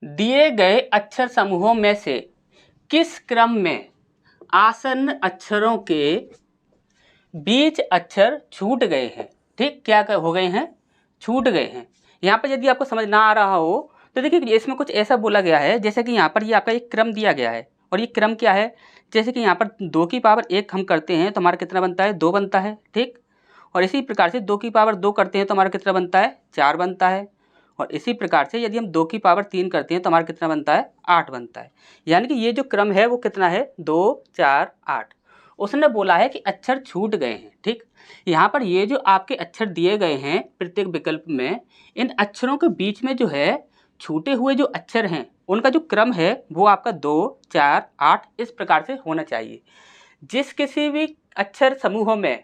दिए गए अक्षर समूहों में से किस क्रम में आसन्न अक्षरों के बीच अक्षर छूट गए हैं। ठीक, क्या हो गए हैं, छूट गए हैं। यहाँ पर यदि आपको समझ ना आ रहा हो तो देखिए इसमें कुछ ऐसा बोला गया है, जैसे कि यहाँ पर ये आपका एक क्रम दिया गया है और ये क्रम क्या है, जैसे कि यहाँ पर 2 की पावर 1 हम करते हैं तो हमारा कितना बनता है, 2 बनता है। ठीक, और इसी प्रकार से 2 की पावर 2 करते हैं तो हमारा कितना बनता है, 4 बनता है। और इसी प्रकार से यदि हम 2 की पावर 3 करते हैं तो हमारा कितना बनता है, 8 बनता है। यानी कि ये जो क्रम है वो कितना है, 2 4 8। उसने बोला है कि अक्षर छूट गए हैं। ठीक, यहाँ पर ये जो आपके अक्षर दिए गए हैं प्रत्येक विकल्प में, इन अक्षरों के बीच में जो है छूटे हुए जो अक्षर हैं उनका जो क्रम है वो आपका 2 4 8 इस प्रकार से होना चाहिए। जिस किसी भी अक्षर समूहों में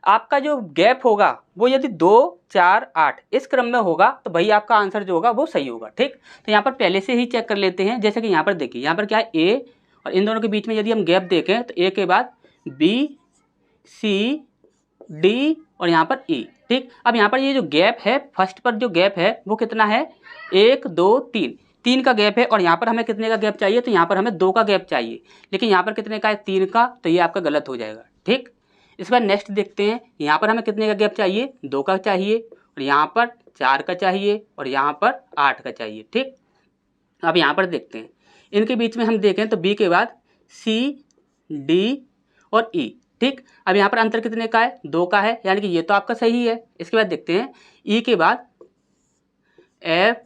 आपका जो गैप होगा वो यदि 2 4 8 इस क्रम में होगा तो भाई आपका आंसर जो होगा वो सही होगा। ठीक, तो यहाँ पर पहले से ही चेक कर लेते हैं। जैसे कि यहाँ पर देखिए, यहाँ पर क्या है, ए और इन दोनों के बीच में यदि हम गैप देखें तो ए के बाद बी सी डी और यहाँ पर ई। ठीक, अब यहाँ पर ये जो गैप है, फर्स्ट पर जो गैप है वो कितना है, 1 2 3, 3 का गैप है। और यहाँ पर हमें कितने का गैप चाहिए, तो यहाँ पर हमें 2 का गैप चाहिए, लेकिन यहाँ पर कितने का है, 3 का, तो ये आपका गलत हो जाएगा। ठीक, इसके बाद नेक्स्ट देखते हैं, यहाँ पर हमें कितने का गैप चाहिए, 2 का चाहिए, और यहाँ पर 4 का चाहिए, और यहाँ पर 8 का चाहिए। ठीक, अब यहाँ पर देखते हैं, इनके बीच में हम देखें तो बी के बाद सी डी और ई। ठीक, अब यहाँ पर अंतर कितने का है, 2 का है, यानी कि ये तो आपका सही है। इसके बाद देखते हैं ई के बाद एफ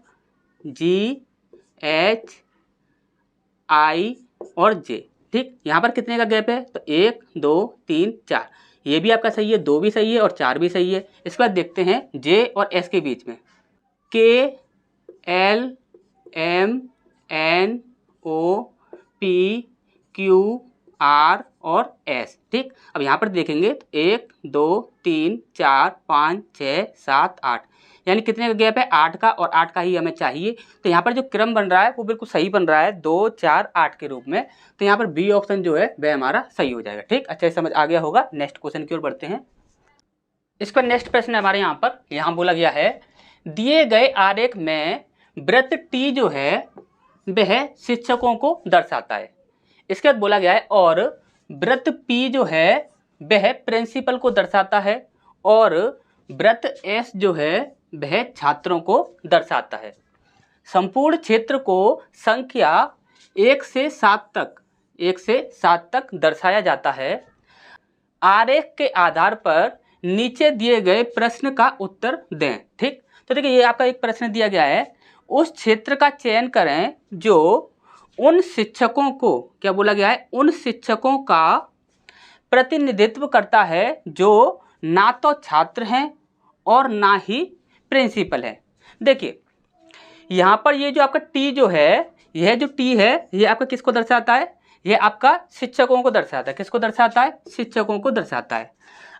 जी एच आई और जे। ठीक, यहाँ पर कितने का गैप है, तो 1 2 3 4, ये भी आपका सही है, 2 भी सही है और 4 भी सही है। इसके बाद देखते हैं जे और एस के बीच में, K L M N O P Q R और एस। ठीक, अब यहाँ पर देखेंगे तो 1 2 3 4 5 6 7 8, यानी कितने का गैप है, 8 का, और 8 का ही हमें चाहिए। तो यहाँ पर जो क्रम बन रहा है वो बिल्कुल सही बन रहा है, 2 4 8 के रूप में। तो यहाँ पर बी ऑप्शन जो है वह हमारा सही हो जाएगा। ठीक, अच्छे से समझ आ गया होगा। नेक्स्ट क्वेश्चन की ओर बढ़ते हैं। इस पर नेक्स्ट प्रश्न हमारे यहाँ बोला गया है, दिए गए आरेख में वृत्त टी जो है वह शिक्षकों को दर्शाता है। इसके बाद बोला गया है और वृत्त पी जो है वह प्रिंसिपल को दर्शाता है, और वृत्त एस जो है वह छात्रों को दर्शाता है। संपूर्ण क्षेत्र को संख्या 1 से 7 तक दर्शाया जाता है। आरेख के आधार पर नीचे दिए गए प्रश्न का उत्तर दें। ठीक, तो देखिए ये आपका एक प्रश्न दिया गया है, उस क्षेत्र का चयन करें जो उन शिक्षकों को, क्या बोला गया है, उन शिक्षकों का प्रतिनिधित्व करता है जो ना तो छात्र हैं और ना ही प्रिंसिपल है। देखिए यहाँ पर ये जो आपका टी जो है, यह जो टी है ये आपका किसको दर्शाता है, ये आपका शिक्षकों को दर्शाता है। किसको दर्शाता है, शिक्षकों को दर्शाता है।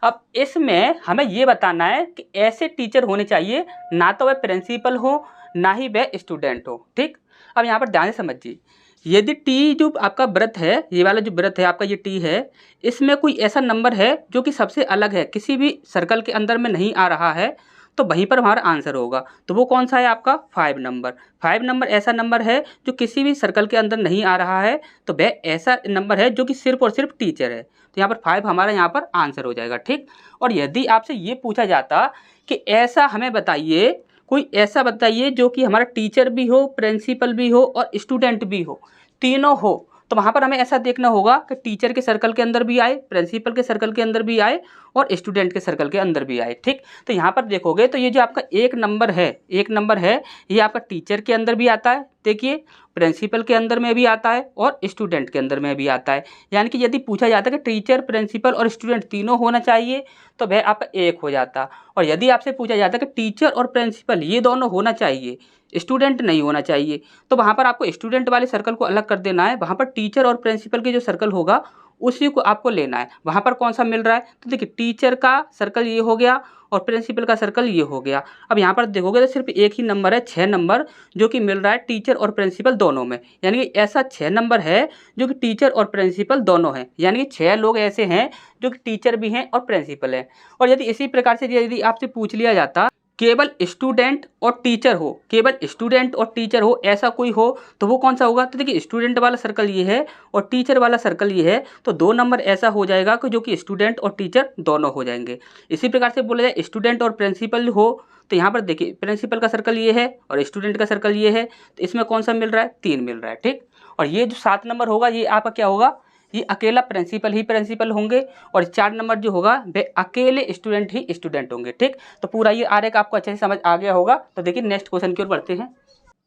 अब इसमें हमें ये बताना है कि ऐसे टीचर होने चाहिए ना तो वह प्रिंसिपल हो ना ही वह स्टूडेंट हो। ठीक, अब यहाँ पर ध्यान से समझिए, यदि टी जो आपका वृत्त है, ये वाला जो वृत्त है आपका, ये टी है, इसमें कोई ऐसा नंबर है जो कि सबसे अलग है, किसी भी सर्कल के अंदर में नहीं आ रहा है, तो वहीं पर हमारा आंसर होगा। तो वो कौन सा है आपका, 5 नंबर। 5 नंबर ऐसा नंबर है जो किसी भी सर्कल के अंदर नहीं आ रहा है, तो वह ऐसा नंबर है जो कि सिर्फ और सिर्फ टीचर है। तो यहाँ पर 5 हमारा यहाँ पर आंसर हो जाएगा। ठीक, और यदि आपसे ये पूछा जाता कि ऐसा हमें बताइए, कोई ऐसा बताइए जो कि हमारा टीचर भी हो, प्रिंसिपल भी हो और स्टूडेंट भी हो, तीनों हो, तो वहाँ पर हमें ऐसा देखना होगा कि टीचर के सर्कल के अंदर भी आए, प्रिंसिपल के सर्कल के अंदर भी आए और स्टूडेंट के सर्कल के अंदर भी आए। ठीक, तो यहाँ पर देखोगे तो ये जो आपका 1 नंबर है ये आपका टीचर के अंदर भी आता है, देखिए प्रिंसिपल के अंदर में भी आता है और स्टूडेंट के अंदर में भी आता है। यानी कि यदि पूछा जाता है कि टीचर, प्रिंसिपल और स्टूडेंट तीनों होना चाहिए तो वह आपका 1 हो जाता। और यदि आपसे पूछा जाता है कि टीचर और प्रिंसिपल ये दोनों होना चाहिए, स्टूडेंट नहीं होना चाहिए, तो वहाँ पर आपको स्टूडेंट वाले सर्कल को अलग कर देना है। वहाँ पर टीचर और प्रिंसिपल के जो सर्कल होगा उसी को आपको लेना है। वहाँ पर कौन सा मिल रहा है, तो देखिए टीचर का सर्कल ये हो गया और प्रिंसिपल का सर्कल ये हो गया। अब यहाँ पर देखोगे तो सिर्फ एक ही नंबर है, 6 नंबर, जो कि मिल रहा है टीचर और प्रिंसिपल दोनों में। यानी कि ऐसा 6 नंबर है जो कि टीचर और प्रिंसिपल दोनों हैं, यानी कि 6 लोग ऐसे हैं जो कि टीचर भी हैं और प्रिंसिपल हैं। और यदि इसी प्रकार से यदि आपसे पूछ लिया जाता केवल स्टूडेंट और टीचर हो, केवल स्टूडेंट और टीचर हो, ऐसा कोई हो तो वो कौन सा होगा? तो देखिए स्टूडेंट वाला सर्कल ये है और टीचर वाला सर्कल ये है, तो 2 नंबर ऐसा हो जाएगा कि जो कि स्टूडेंट और टीचर दोनों हो जाएंगे। इसी प्रकार से बोला जाए स्टूडेंट और प्रिंसिपल हो, तो यहाँ पर देखिए प्रिंसिपल का सर्कल ये है और स्टूडेंट का सर्कल ये है, तो इसमें कौन सा मिल रहा है? 3 मिल रहा है, ठीक। और ये जो 7 नंबर होगा ये आपका क्या होगा? ये अकेला प्रिंसिपल ही प्रिंसिपल होंगे और 4 नंबर जो होगा वे अकेले स्टूडेंट ही स्टूडेंट होंगे, ठीक। तो पूरा ये आरेख आपको अच्छे से समझ आ गया होगा। तो देखिए नेक्स्ट क्वेश्चन की ओर बढ़ते हैं।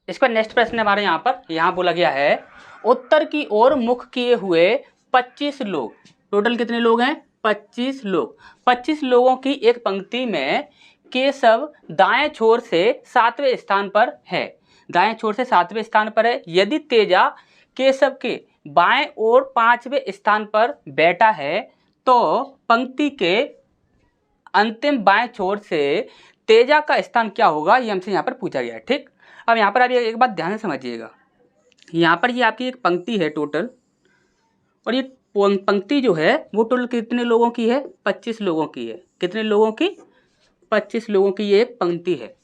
इसका नेक्स्ट प्रश्न हमारे यहाँ बोला गया है, उत्तर की ओर मुख किए हुए 25 लोग, टोटल कितने लोग हैं? 25 लोग। 25 लोगों की एक पंक्ति में केशव दाएं छोर से 7वें स्थान पर है, दाएं छोर से 7वें स्थान पर है। यदि तेजा केशव के बाएं ओर 5वें स्थान पर बैठा है तो पंक्ति के अंतिम बाएं छोर से तेजा का स्थान क्या होगा? ये हमसे यहाँ पर पूछा गया है, ठीक। अब यहाँ पर आप एक बात ध्यान से समझिएगा, यहाँ पर ये आपकी एक पंक्ति है टोटल, और ये पंक्ति जो है वो टोटल कितने लोगों की है? 25 लोगों की है। कितने लोगों की? 25 लोगों की ये एक पंक्ति है।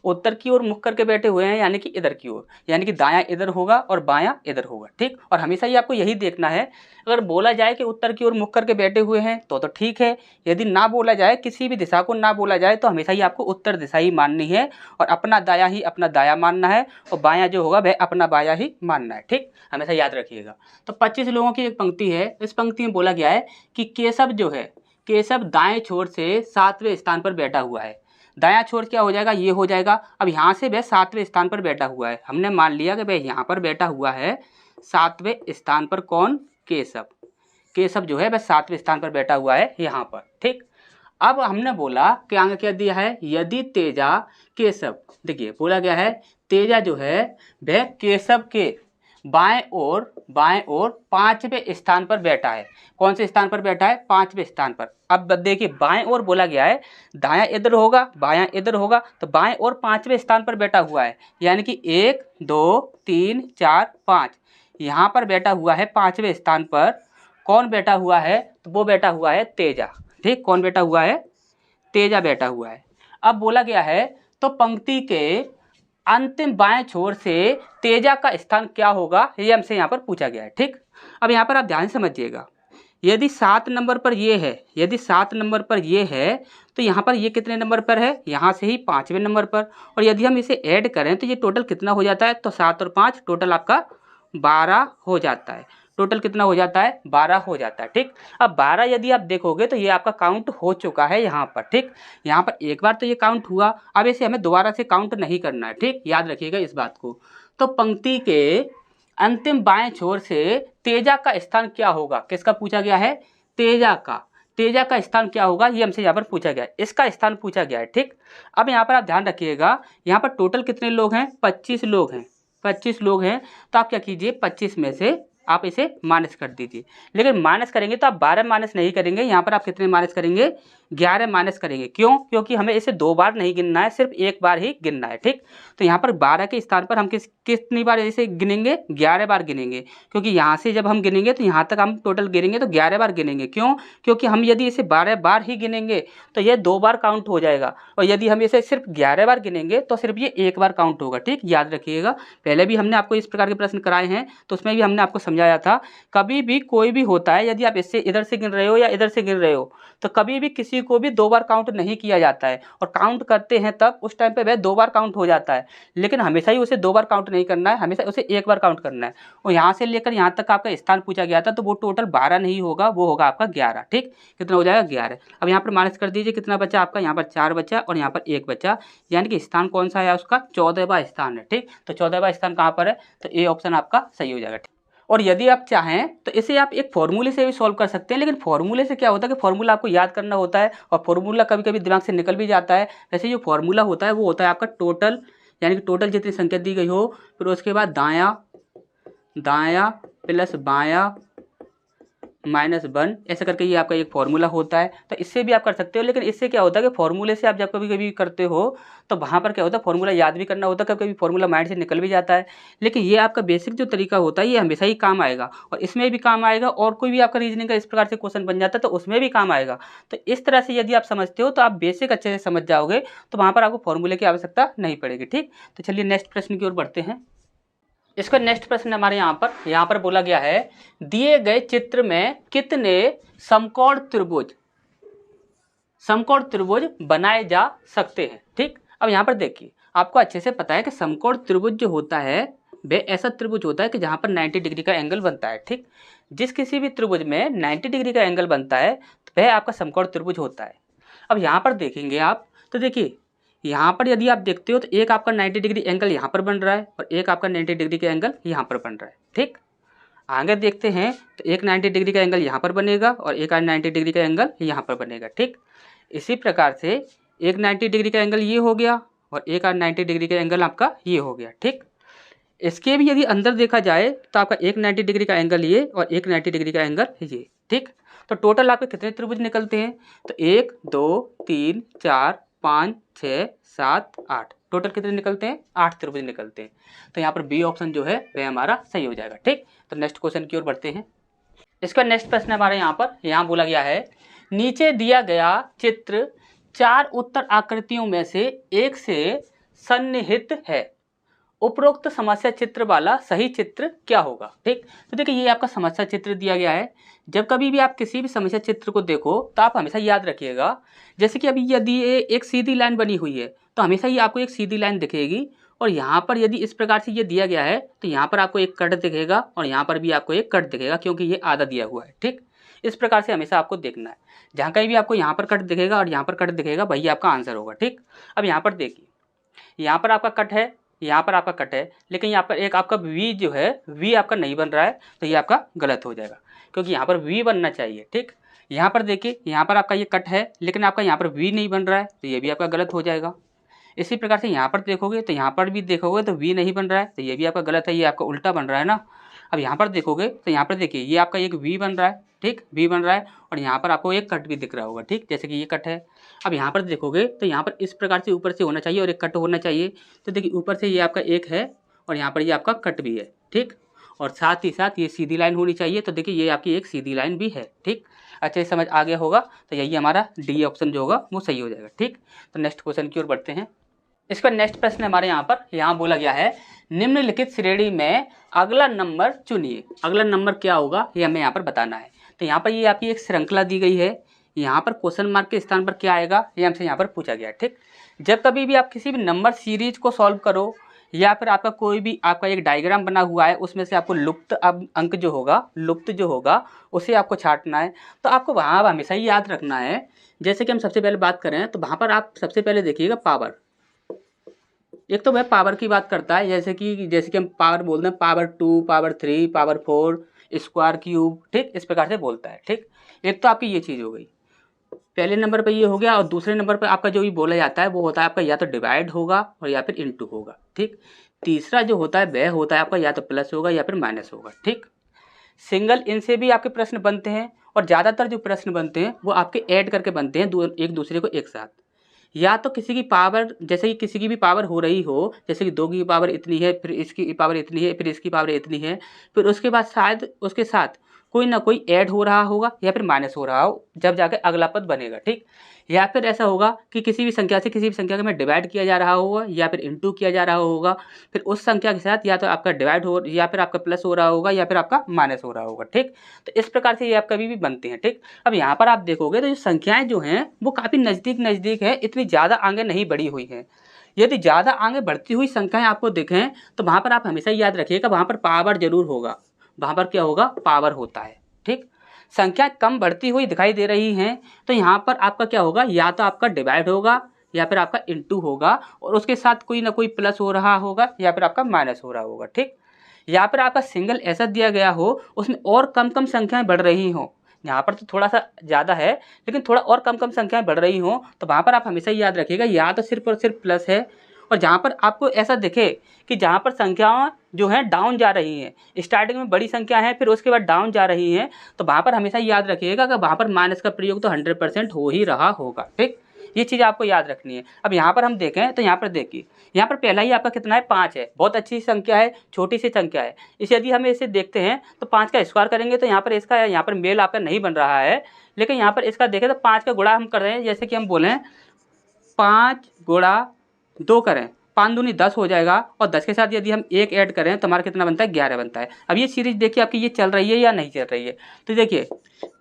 उत्तर की ओर मुख करके बैठे हुए हैं, यानी कि इधर की ओर, यानी कि दायां इधर होगा और बायां इधर होगा, ठीक। और हमेशा ही आपको यही देखना है, अगर बोला जाए कि उत्तर की ओर मुख करके बैठे हुए हैं तो ठीक है, यदि ना बोला जाए, किसी भी दिशा को ना बोला जाए, तो हमेशा ही आपको उत्तर दिशा ही माननी है और अपना दायां ही अपना दायां मानना है और बायां जो होगा वह अपना बायां ही मानना है, ठीक। हमेशा याद रखिएगा। तो 25 लोगों की एक पंक्ति है। इस पंक्ति में बोला गया है कि केशव जो है, केशव दाएं छोर से 7वें स्थान पर बैठा हुआ है। दायां छोर क्या हो जाएगा? ये हो जाएगा। अब यहाँ से वह 7वें स्थान पर बैठा हुआ है, हमने मान लिया कि वह यहाँ पर बैठा हुआ है 7वें स्थान पर। कौन? केशव। केशव जो है वह 7वें स्थान पर बैठा हुआ है यहाँ पर, ठीक। अब हमने बोला कि आगे क्या दिया है? यदि तेजा केशव, देखिए बोला गया है तेजा जो है वह केशव के बाएं ओर 5वें स्थान पर बैठा है। कौन से स्थान पर बैठा है? 5वें स्थान पर। अब देखिए बाएं ओर बोला गया है, दायां इधर होगा बायां इधर होगा, तो बाएं ओर 5वें स्थान पर बैठा हुआ है, यानी कि 1 2 3 4 5 यहाँ पर बैठा हुआ है 5वें स्थान पर। कौन बैठा हुआ है? तो वो बैठा हुआ है तेजा, ठीक। कौन बैठा हुआ है? तेजा बैठा हुआ है। अब बोला गया है तो पंक्ति के अंतिम बाएं छोर से तेजा का स्थान क्या होगा? ये हमसे यहाँ पर पूछा गया है, ठीक। अब यहाँ पर आप ध्यान समझिएगा, यदि 7 नंबर पर ये है, यदि 7 नंबर पर ये है, तो यहाँ पर ये कितने नंबर पर है? यहाँ से ही 5वें नंबर पर। और यदि हम इसे ऐड करें तो ये टोटल कितना हो जाता है? तो 7 और 5 टोटल आपका 12 हो जाता है। टोटल कितना हो जाता है? 12 हो जाता है, ठीक। अब 12 यदि आप देखोगे तो ये आपका काउंट हो चुका है यहाँ पर, ठीक। यहाँ पर एक बार तो ये काउंट हुआ, अब इसे हमें दोबारा से काउंट नहीं करना है, ठीक। याद रखिएगा इस बात को। तो पंक्ति के अंतिम बाएं छोर से तेजा का स्थान क्या होगा? किसका पूछा गया है? तेजा का। तेजा का स्थान क्या होगा? ये हमसे यहाँ पर पूछा गया है, इसका स्थान पूछा गया है, ठीक। अब यहाँ पर आप ध्यान रखिएगा, यहाँ पर टोटल कितने लोग हैं? 25 लोग हैं। 25 लोग हैं, तो आप क्या कीजिए 25 में से आप इसे माइनस कर दीजिए। लेकिन माइनस करेंगे तो आप 12 माइनस नहीं करेंगे, यहाँ पर आप कितने माइनस करेंगे? 11 माइनस करेंगे। क्यों? क्योंकि हमें इसे 2 बार नहीं गिनना है, सिर्फ एक बार ही गिनना है, ठीक। तो यहाँ पर 12 के स्थान पर हम कितनी बार इसे गिनेंगे? 11 बार गिनेंगे, क्योंकि यहाँ से जब हम गिनेंगे तो यहाँ तक हम टोटल गिनेंगे तो 11 बार गिनेंगे। क्यों? क्योंकि हम यदि इसे 12 बार ही गिनेंगे तो यह 2 बार काउंट हो जाएगा, और यदि हम इसे सिर्फ 11 बार गिनेंगे तो सिर्फ ये 1 बार काउंट होगा, ठीक। याद रखिएगा, पहले भी हमने आपको इस प्रकार के प्रश्न कराए हैं, तो उसमें भी हमने आपको समझाया था, कभी भी कोई भी होता है, यदि आप इससे इधर से गिन रहे हो या इधर से गिन रहे हो, तो कभी भी किसी को भी 2 बार काउंट नहीं किया जाता है, और काउंट करते हैं तब उस टाइम पे वह 2 बार काउंट हो जाता है। लेकिन हमेशा ही उसे 2 बार काउंट नहीं करना है, हमेशा उसे 1 बार काउंट करना है। और यहाँ से लेकर यहाँ तक आपका स्थान पूछा गया था, तो वो टोटल 12 नहीं होगा, वो होगा आपका 11, ठीक। कितना हो जाएगा? 11। अब यहाँ पर माइनस कर दीजिए, कितना बचा आपका? यहाँ पर 4 बचा और यहाँ पर 1 बचा, यानी कि स्थान कौन सा है उसका? 14वां स्थान है, ठीक। तो 14वां स्थान कहाँ पर है? तो ए ऑप्शन आपका सही हो जाएगा। और यदि आप चाहें तो इसे आप एक फॉर्मूले से भी सॉल्व कर सकते हैं, लेकिन फॉर्मूले से क्या होता है कि फॉर्मूला आपको याद करना होता है, और फॉर्मूला कभी कभी दिमाग से निकल भी जाता है। वैसे जो फॉर्मूला होता है वो होता है आपका टोटल, यानी कि टोटल जितनी संख्या दी गई हो, फिर उसके बाद दायां दायां प्लस बायां -1 ऐसा करके ये आपका एक फॉर्मूला होता है। तो इससे भी आप कर सकते हो, लेकिन इससे क्या होता है कि फॉर्मूले से आप जब कभी कभी करते हो तो वहाँ पर क्या होता है, फॉर्मूला याद भी करना होता है, कभी कभी फॉर्मूला माइंड से निकल भी जाता है। लेकिन ये आपका बेसिक जो तरीका होता है ये हमेशा ही काम आएगा, और इसमें भी काम आएगा, और कोई भी आपका रीजनिंग का इस प्रकार से क्वेश्चन बन जाता है तो उसमें भी काम आएगा। तो इस तरह से यदि आप समझते हो तो आप बेसिक अच्छे से समझ जाओगे, तो वहाँ पर आपको फॉर्मूले की आवश्यकता नहीं पड़ेगी। ठीक, तो चलिए नेक्स्ट प्रश्न की ओर बढ़ते हैं। इसका नेक्स्ट प्रश्न हमारे यहाँ पर बोला गया है, दिए गए चित्र में कितने समकोण त्रिभुज बनाए जा सकते हैं। ठीक, अब यहाँ पर देखिए, आपको अच्छे से पता है कि समकोण त्रिभुज जो होता है वह ऐसा त्रिभुज होता है कि जहाँ पर 90 डिग्री का एंगल बनता है। ठीक, जिस किसी भी त्रिभुज में 90 डिग्री का एंगल बनता है तो वह आपका समकोण त्रिभुज होता है। अब यहाँ पर देखेंगे आप, तो देखिए यहाँ पर यदि आप देखते हो तो एक आपका 90 डिग्री एंगल यहाँ पर बन रहा है और एक आपका 90 डिग्री का एंगल यहाँ पर बन रहा है। ठीक, आगे देखते हैं तो एक 90 डिग्री का एंगल यहाँ पर बनेगा और एक 90 डिग्री का एंगल यहाँ पर बनेगा। ठीक, इसी प्रकार से एक 90 डिग्री का एंगल ये हो गया और एक 90 डिग्री का एंगल आपका ये हो गया। ठीक, इसके भी यदि अंदर देखा जाए तो आपका एक 90 डिग्री का एंगल ये और एक 90 डिग्री का एंगल ये। ठीक, तो टोटल आपके कितने त्रिभुज निकलते हैं, तो 1 2 3 4 5 6 7 8, टोटल कितने निकलते हैं, 8 त्रिभुज निकलते हैं। तो यहाँ पर बी ऑप्शन जो है वह हमारा सही हो जाएगा। ठीक, तो नेक्स्ट क्वेश्चन की ओर बढ़ते हैं। इसका नेक्स्ट प्रश्न हमारे यहाँ बोला गया है, नीचे दिया गया चित्र 4 उत्तर आकृतियों में से एक से सन्निहित है, उपरोक्त समस्या चित्र वाला सही चित्र क्या होगा। ठीक, तो देखिए ये आपका समस्या चित्र दिया गया है। जब कभी भी आप किसी भी समस्या चित्र को देखो तो आप हमेशा याद रखिएगा, जैसे कि अभी यदि ये एक सीधी लाइन बनी हुई है तो हमेशा ही आपको एक सीधी लाइन दिखेगी, और यहाँ पर यदि इस प्रकार से ये दिया गया है तो यहाँ पर आपको एक कट दिखेगा और यहाँ पर भी आपको एक कट दिखेगा, क्योंकि ये आधा दिया हुआ है। ठीक, इस प्रकार से हमेशा आपको देखना है, जहाँ कहीं भी आपको यहाँ पर कट दिखेगा और यहाँ पर कट दिखेगा वही आपका आंसर होगा। ठीक, अब यहाँ पर देखिए, यहाँ पर आपका कट है, यहाँ पर आपका कट है, लेकिन यहाँ पर एक आपका वी जो है वी आपका नहीं बन रहा है, तो ये आपका गलत हो जाएगा, क्योंकि यहाँ पर वी बनना चाहिए। ठीक, यहाँ पर देखिए, यहाँ पर आपका ये कट है लेकिन आपका यहाँ पर वी नहीं बन रहा है, तो ये भी आपका गलत हो जाएगा। इसी प्रकार से यहाँ पर देखोगे तो यहाँ पर भी देखोगे तो वी नहीं बन रहा है, तो ये भी आपका गलत है, ये आपका उल्टा बन रहा है ना। अब यहाँ पर देखोगे तो यहाँ पर देखिए ये आपका एक वी बन रहा है। ठीक, वी बन रहा है और यहाँ पर आपको एक कट भी दिख रहा होगा। ठीक, जैसे कि ये कट है। अब यहाँ पर देखोगे तो यहाँ पर इस प्रकार से ऊपर से होना चाहिए और एक कट होना चाहिए, तो देखिए ऊपर से ये आपका एक है और यहाँ पर ये आपका कट भी है। ठीक, और साथ ही साथ ये सीधी लाइन होनी चाहिए, तो देखिए ये आपकी एक सीधी लाइन भी है। ठीक, अच्छे से समझ आ गया होगा, तो यही हमारा डी ऑप्शन जो होगा वो सही हो जाएगा। ठीक, तो नेक्स्ट क्वेश्चन की ओर बढ़ते हैं। इसका नेक्स्ट प्रश्न हमारे यहाँ बोला गया है, निम्नलिखित श्रेणी में अगला नंबर चुनिए। अगला नंबर क्या होगा ये हमें यहाँ पर बताना है। तो यहाँ पर ये आपकी एक श्रृंखला दी गई है, यहाँ पर क्वेश्चन मार्क के स्थान पर क्या आएगा ये हमसे यहाँ पर पूछा गया है। ठीक, जब कभी भी आप किसी भी नंबर सीरीज को सॉल्व करो या फिर आपका कोई भी आपका एक डायग्राम बना हुआ है उसमें से आपको लुप्त अंक जो होगा उसे आपको छांटना है, तो आपको वहाँ हमेशा ही याद रखना है। जैसे कि हम सबसे पहले बात करें तो वहाँ पर आप सबसे पहले देखिएगा पावर, एक तो वह पावर की बात करता है, जैसे कि हम पावर बोलते हैं, power 2, power 3, power 4, square cube. ठीक, इस प्रकार से बोलता है। ठीक, एक तो आपकी ये चीज़ हो गई, पहले नंबर पे ये हो गया, और दूसरे नंबर पे आपका जो भी बोला जाता है वो होता है आपका या तो डिवाइड होगा और या फिर इनटू होगा। ठीक, तीसरा जो होता है वह होता है आपका या तो प्लस होगा या फिर माइनस होगा। ठीक, सिंगल इनसे भी आपके प्रश्न बनते हैं, और ज़्यादातर जो प्रश्न बनते हैं वो आपके ऐड करके बनते हैं एक दूसरे को एक साथ, या तो किसी की पावर, जैसे कि किसी की भी पावर हो रही हो, जैसे कि 2 की पावर इतनी है, फिर इसकी पावर इतनी है, फिर इसकी पावर इतनी है, फिर उसके बाद शायद उसके साथ कोई ना कोई ऐड हो रहा होगा या फिर माइनस हो रहा हो, जब जाके अगला पद बनेगा। ठीक, या फिर ऐसा होगा कि किसी भी संख्या से किसी भी संख्या में डिवाइड किया जा रहा होगा या फिर इनटू किया जा रहा होगा, फिर उस संख्या के साथ या तो आपका डिवाइड हो या फिर आपका प्लस हो रहा होगा या फिर आपका माइनस हो रहा होगा। ठीक, तो इस प्रकार से ये आप कभी भी बनते हैं। ठीक, अब यहाँ पर आप देखोगे तो जो संख्याएं जो हैं वो काफ़ी नज़दीक है, इतनी ज़्यादा आगे नहीं बढ़ी हुई हैं। यदि ज़्यादा आगे बढ़ती हुई संख्याएं आपको दिखें तो वहाँ पर आप हमेशा याद रखिएगा वहाँ पर पावर जरूर होगा, वहाँ पर क्या होगा, पावर होता है। ठीक, संख्या कम बढ़ती हुई दिखाई दे रही हैं तो यहाँ पर आपका क्या होगा, या तो आपका डिवाइड होगा या फिर आपका इनटू होगा, और उसके साथ कोई ना कोई प्लस हो रहा होगा या फिर आपका माइनस हो रहा होगा। ठीक, या फिर आपका सिंगल ऐसा दिया गया हो उसमें और कम संख्याएं बढ़ रही हों, यहाँ पर तो थोड़ा सा ज़्यादा है लेकिन थोड़ा और कम संख्याएं बढ़ रही हों, तो वहाँ पर आप हमेशा याद रखिएगा या तो सिर्फ और सिर्फ प्लस है, और जहाँ पर आपको ऐसा दिखे कि जहाँ पर संख्याएं जो हैं डाउन जा रही हैं, स्टार्टिंग में बड़ी संख्या है फिर उसके बाद डाउन जा रही हैं, तो वहाँ पर हमेशा याद रखिएगा कि वहाँ पर माइनस का प्रयोग तो 100% हो ही रहा होगा। ठीक, ये चीज़ आपको याद रखनी है। अब यहाँ पर हम देखें तो यहाँ पर देखिए, यहाँ पर पहला ही आपका कितना है, 5 है, बहुत अच्छी संख्या है, छोटी सी संख्या है। इसे यदि हम इसे देखते हैं तो 5 का स्क्वायर करेंगे तो यहाँ पर इसका यहाँ पर मेल आपका नहीं बन रहा है, लेकिन यहाँ पर इसका देखें तो 5 का गुणा हम कर रहे हैं, जैसे कि हम बोलें 5 गुणा 2 करें, 5 दूनी 10 हो जाएगा, और 10 के साथ यदि हम 1 ऐड करें तो हमारा कितना बनता है, 11 बनता है। अब ये सीरीज देखिए आपकी ये चल रही है या नहीं चल रही है, तो देखिए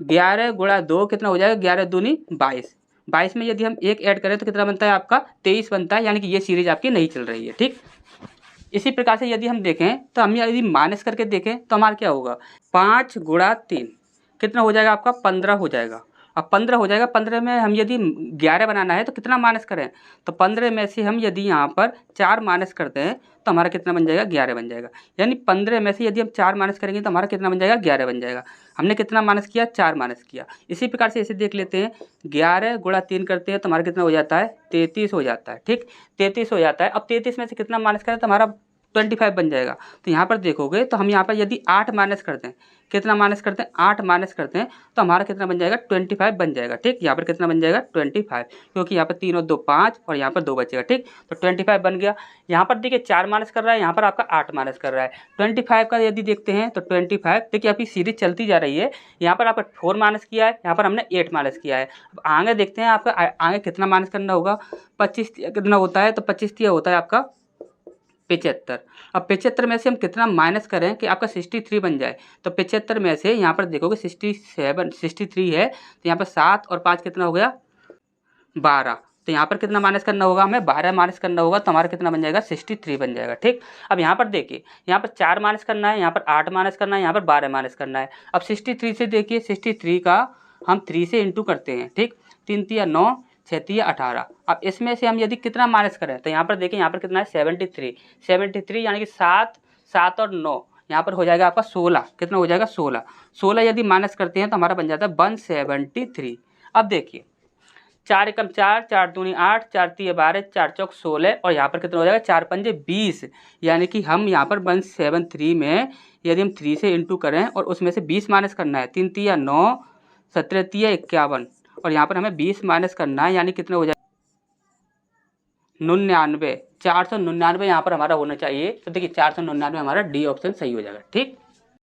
11 गुणा 2 कितना हो जाएगा, 11 दूनी 22, 22 में यदि हम 1 ऐड करें तो कितना बनता है आपका, 23 बनता है, यानी कि ये सीरीज आपकी नहीं चल रही है। ठीक, इसी प्रकार से यदि हम देखें तो हम यदि माइनस करके देखें तो हमारा क्या होगा, 5 गुणा 3 कितना हो जाएगा आपका, 15 हो जाएगा। अब 15 हो जाएगा, 15 में हम यदि 11 बनाना है तो कितना माइनस करें, तो 15 में से हम यदि यहाँ पर 4 माइनस करते हैं तो हमारा कितना बन जाएगा, 11 बन जाएगा। यानी 15 में से यदि हम 4 माइनस करेंगे तो हमारा कितना बन जाएगा, 11 बन जाएगा। हमने कितना माइनस किया, 4 माइनस किया। इसी प्रकार से इसे देख लेते हैं, 11 गुणा 3 करते हैं तो हमारा कितना हो जाता है, 33 हो जाता है। ठीक, 33 हो जाता है। अब 33 में से कितना माइनस करें तो हमारा 25 बन जाएगा। तो यहाँ पर देखोगे तो हम यहाँ पर यदि 8 माइनस करते हैं, कितना माइनस करते हैं, 8 माइनस करते हैं तो हमारा कितना बन जाएगा, 25 बन जाएगा। ठीक, यहाँ पर कितना बन जाएगा, 25, क्योंकि यहाँ पर 3 और 2 5 और यहाँ पर 2 बचेगा। ठीक, तो 25 बन गया। यहाँ पर देखिए 4 माइनस कर रहा है, यहाँ पर आपका 8 माइनस कर रहा है। 25 का यदि देखते हैं तो 25 देखिए आपकी सीरीज चलती जा रही है। यहाँ पर आपका 4 माइनस किया है, यहाँ पर हमने 8 माइनस किया है। अब आगे देखते हैं आपका आगे कितना माइनस करना होगा, 25 कितना होता है, तो 25 होता है आपका 75। अब 75 में से हम कितना माइनस करें कि आपका 63 बन जाए, तो 75 में से यहाँ पर देखोगे 63 है, तो यहाँ पर 7 और 5 कितना हो गया, 12। तो यहाँ पर कितना माइनस करना होगा, हमें 12 माइनस करना होगा, तो हमारा कितना बन जाएगा, 63 बन जाएगा। ठीक, अब यहाँ पर देखिए, यहाँ पर 4 माइनस करना है, यहाँ पर 8 माइनस करना है, यहाँ पर 12 माइनस करना है। अब 63 से देखिए, 63 का हम 3 से इंटू करते हैं। ठीक, 3 तिया 9, 6 तिया 18। अब इसमें से हम यदि कितना माइनस करें तो यहाँ पर देखिए, यहाँ पर कितना है, 73 यानी कि 7 और 9 यहाँ पर हो जाएगा आपका 16। कितना हो जाएगा, 16 यदि माइनस करते हैं तो हमारा बन जाता है 173। अब देखिए 4 एकम 4, 4 दूनी 8, 4 तिया 12, 4 चौक 16, और यहाँ पर कितना हो जाएगा, 4 पंजे 20। यानी कि हम यहाँ पर 173 में यदि हम 3 से इंटू करें और उसमें से 20 माइनस करना है, 3 तिया 9, 17 तिया 51, और यहाँ पर हमें 20 माइनस करना है, यानी कितना हो जाएगा, 99। 499 यहाँ पर हमारा होना चाहिए। तो देखिए 499 हमारा डी ऑप्शन सही हो जाएगा। ठीक।